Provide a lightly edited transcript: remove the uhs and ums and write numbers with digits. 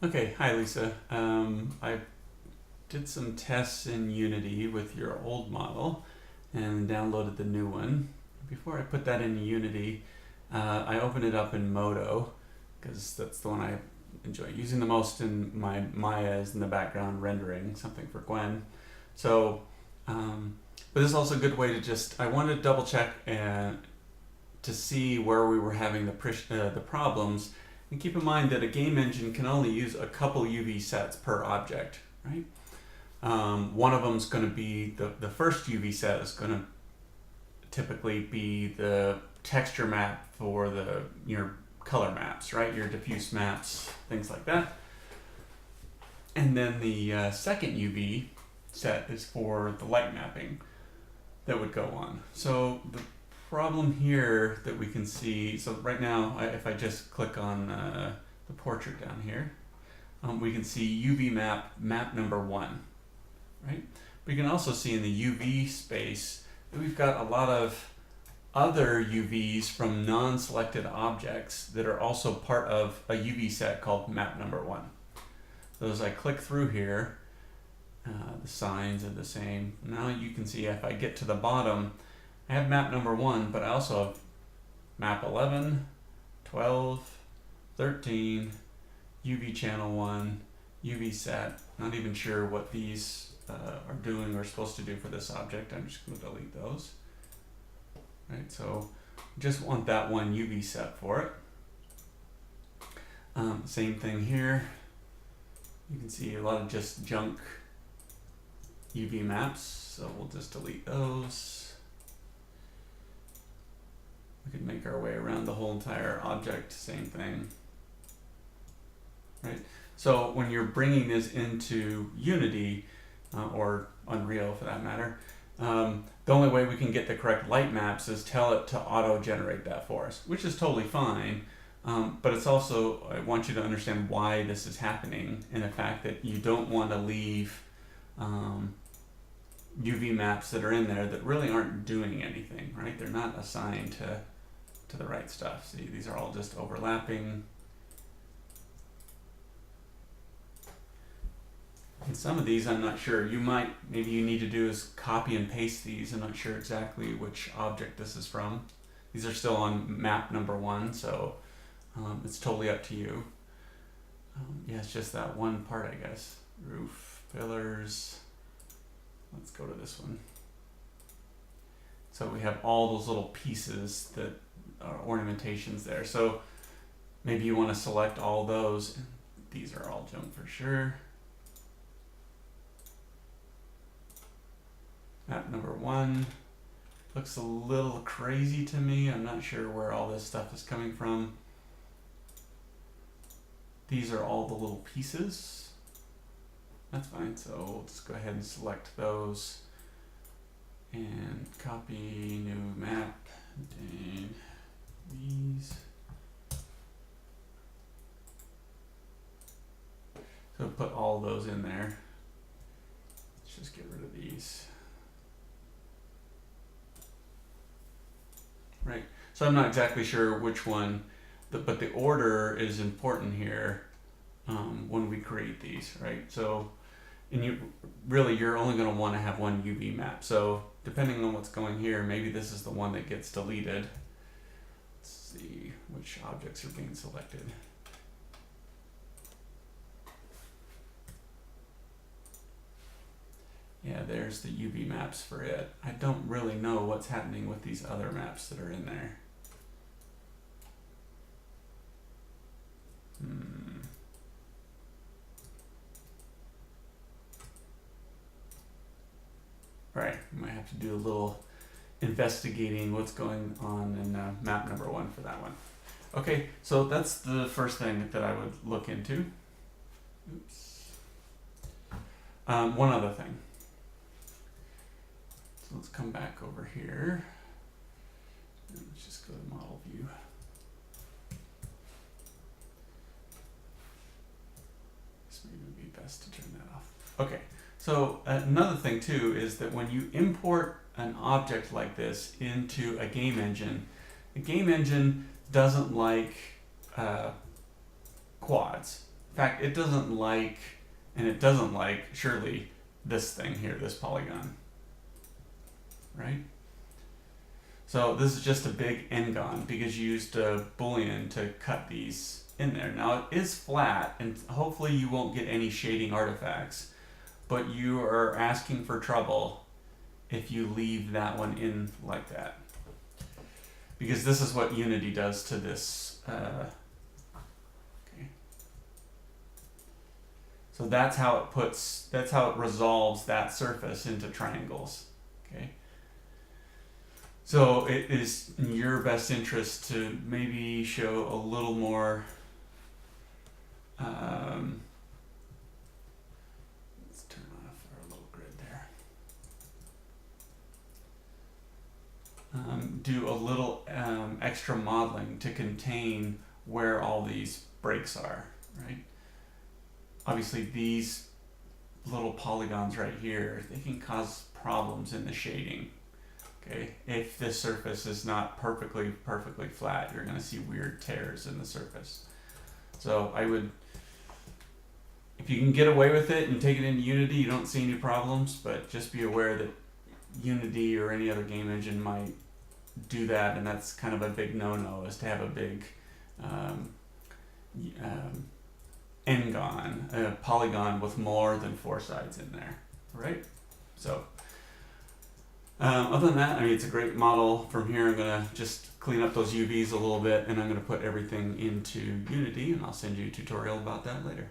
Okay, hi Lisa. I did some tests in Unity with your old model and downloaded the new one. Before I put that in Unity, I opened it up in Modo because that's the one I enjoy using the most in my Maya is in the background rendering something for Gwen. So, but this is also a good way to I wanted to double check and to see where we were having the problems. And keep in mind that a game engine can only use a couple UV sets per object, right? One of them is going to be the first UV set is going to typically be the texture map for your color maps, right? Your diffuse maps, things like that. And then the second UV set is for the light mapping that would go on. So the problem here that we can see, so right now, if I just click on the portrait down here, we can see UV map number 1, right? We can also see in the UV space that we've got a lot of other UVs from non-selected objects that are also part of a UV set called map number 1. So as I click through here, the signs are the same. Now you can see if I get to the bottom, I have map number 1, but I also have map 11, 12, 13, UV channel 1, UV set. Not even sure what these are doing or supposed to do for this object. I'm just going to delete those. Right, so just want that one UV set for it. Same thing here. You can see a lot of just junk UV maps, so we'll just delete those. We can make our way around the whole entire object, same thing. Right? So when you're bringing this into Unity, or Unreal for that matter, the only way we can get the correct light maps is tell it to auto-generate that for us, which is totally fine. But it's also, I want you to understand why this is happening and the fact that you don't want to leave UV maps that are in there that really aren't doing anything, right? They're not assigned to the right stuff. See, these are all just overlapping. And some of these I'm not sure. Maybe you need to do is copy and paste these. I'm not sure exactly which object this is from. These are still on map number 1, so it's totally up to you. Yeah, it's just that one part, I guess. Roof, pillars. Let's go to this one. So we have all those little pieces that are ornamentations there. So maybe you want to select all those. These are all junk for sure. Map number 1 looks a little crazy to me. I'm not sure where all this stuff is coming from. These are all the little pieces. That's fine, so we'll just go ahead and select those and copy new map, contain these. So put all those in there. Let's just get rid of these. Right, so I'm not exactly sure which one, but the order is important here when we create these, right? So, and you're only going to want to have one UV map. So depending on what's going here, maybe this is the one that gets deleted. Let's see which objects are being selected. Yeah, there's the UV maps for it. I don't really know what's happening with these other maps that are in there. Right, we might have to do a little investigating what's going on in map number 1 for that one. Okay, so that's the first thing that I would look into. Oops. One other thing. So let's come back over here. And let's just go to model view. This maybe would be best to turn that off. Okay, so another thing too is that when you import an object like this into a game engine, the game engine doesn't like quads. fact, it doesn't like, and it doesn't like, surely, this thing here, this polygon, right? So this is just a big n-gon because you used a boolean to cut these in there. Now it is flat, and hopefully you won't get any shading artifacts, but you are asking for trouble if you leave that one in like that. Because this is what Unity does to this. Okay. So that's how it resolves that surface into triangles. Okay. So it is in your best interest to maybe show a little more. Let's turn off our little grid there. Do a little extra modeling to contain where all these breaks are, right? Obviously these little polygons right here, they can cause problems in the shading. Okay, if this surface is not perfectly flat, you're going to see weird tears in the surface. So I would, if you can get away with it and take it into Unity, you don't see any problems, but just be aware that Unity or any other game engine might do that, and that's kind of a big no-no, is to have a big n-gon, a polygon with more than 4 sides in there, right? So other than that, I mean, it's a great model. From here, I'm going to just clean up those UVs a little bit, and I'm going to put everything into Unity, and I'll send you a tutorial about that later.